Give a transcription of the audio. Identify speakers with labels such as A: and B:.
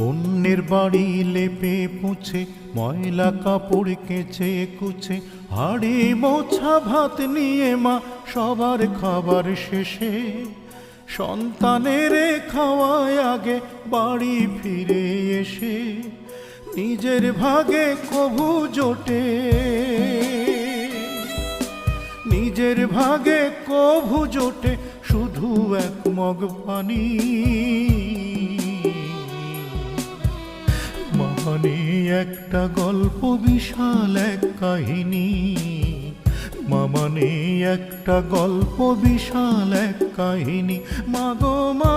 A: অন্যের বাড়ি লেপে পুছে, ময়লা কাপড় কেচে কুচে, হাড়ি মোছা ভাত নিয়ে মা সবার খাবার শেষে সন্তানের খাওয়ায় আগে বাড়ি ফিরে এসে নিজের ভাগে কভু জোটে, নিজের ভাগে কভু জোটে শুধু এক মগ পানি। মানে একটা গল্প বিশাল এক কাহিনী, মানে একটা গল্প বিশাল এক কাহিনী। মাগো মা